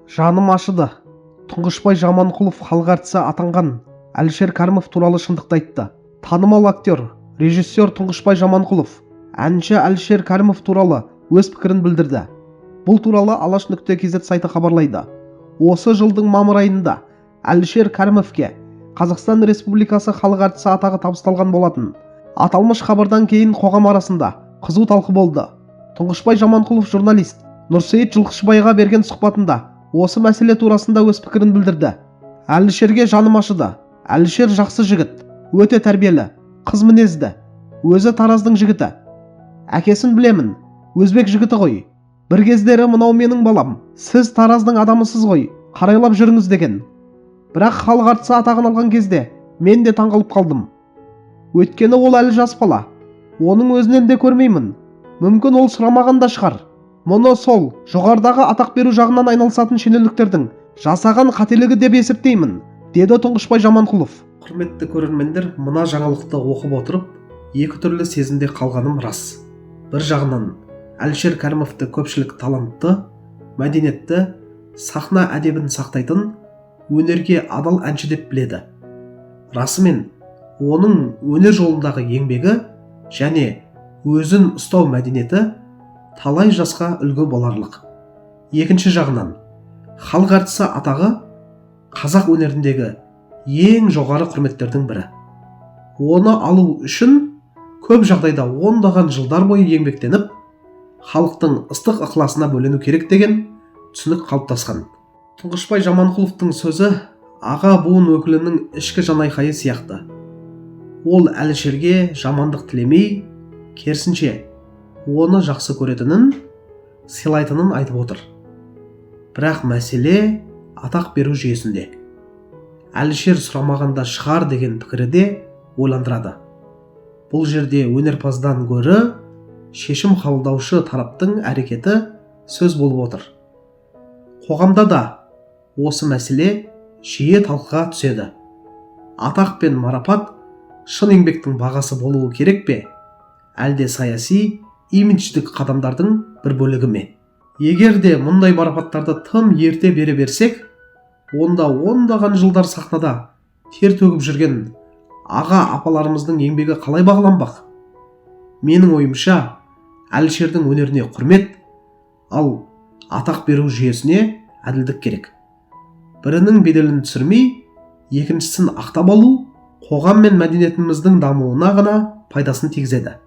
Жаным ашыды. Тұңғышбай Жаманқұлов халық әртісі атанған Әлішер Кәрімов туралы шындықты айтты. Танымал актер, режиссер Тұңғышбай Жаманқұлов әнші Әлішер Кәрімов туралы өз пікірін білдірді. Бұл туралы Алаш.кз сайты хабарлайды. Осы жылдың мамыр айында Әлішер Кәрімовке Қазақстан Республикасы халық әртісі атағы табысталған болатын. Аталмыш хабардан кейін қоғам арасында қызу талқы болды. Тұңғышбай Жаманқұлов журналист Нұрсейіт Жылқышыбайға берген сұхбатында осы мәселе турасында өз пікірін білдірді. Әлішерге жаным ашыды. Әлішер жақсы жігіт, өте тәрбиелі, қыз мінезді, өзі Тараздың жігіті. Әкесін білемін, өзбек жігіті ғой. Бір кездері мынау менің балам, сіз Тараздың адамысыз ғой, қарайлап жүріңіз деген. Бірақ халық әртісі атағын алған кезде мен де таңғалып қалдым. Өйткені ол әлі жас бала. Оның өзінен де көрмеймін. Мүмкін ол сұрамаған да шығар. Мұны сол жоғарыдағы атақ беру жағынан айналысатын шенеуніктердің жасаған қателігі деп есептеймін, деді Тұңғышбай Жаманқұлов. Құрметті көрермендер, мына жаңалықты оқып отырып, екі түрлі сезімде қалғаным рас. Бір жағынан Әлішер Кәрімовті көпшілік талантты, мәдениетті, сахна әдебін сақтайтын, өнерге адал әнші деп біледі. Расымен, оның өнер жолындағы еңбегі және өзін ұстау мәдениеті талай жасқа үлгі боларлық. Екінші жағынан, халық әртісі атағы қазақ өнеріндегі ең жоғары құрметтердің бірі. Оны алу үшін көп жағдайда ондаған жылдар бойы еңбектеніп, халықтың ыстық ықыласына бөлену керек деген түсінік қалыптасқан. Тұңғышбай Жаманқұловтың сөзі аға буын өкілінің ішкі жанайқайы сияқты. Ол Әлішерге жамандық тілемей, керісінше оны жақсы көретінін, сыйлайтынын айтып отыр. Бірақ мәселе атақ беру жүйесінде. Әлішер сұрамағанда шығар деген пікірі де ойландырады. Бұл жерде өнерпаздан гөрі шешім қабылдаушы тараптың әрекеті сөз болып отыр. Қоғамда да осы мәселе жиі талқыға түседі. Атақ пен марапат шын еңбектің бағасы болуы керек пе? Әлде саяси, имидждік қадамдардың бір бөлігі ме? Егер де мұндай марапаттарды тым ерте бере берсек, онда ондаған жылдар сахнада тер төгіп жүрген аға апаларымыздың еңбегі қалай бағаланбақ? Менің ойымша, Әлішердің өнеріне құрмет, ал атақ беру жүйесіне әділдік керек. Бірінің беделін түсірмей, екіншісін ақтап алу қоғам мен мәдениетіміздің дамуына ғана пайдасын тигізеді.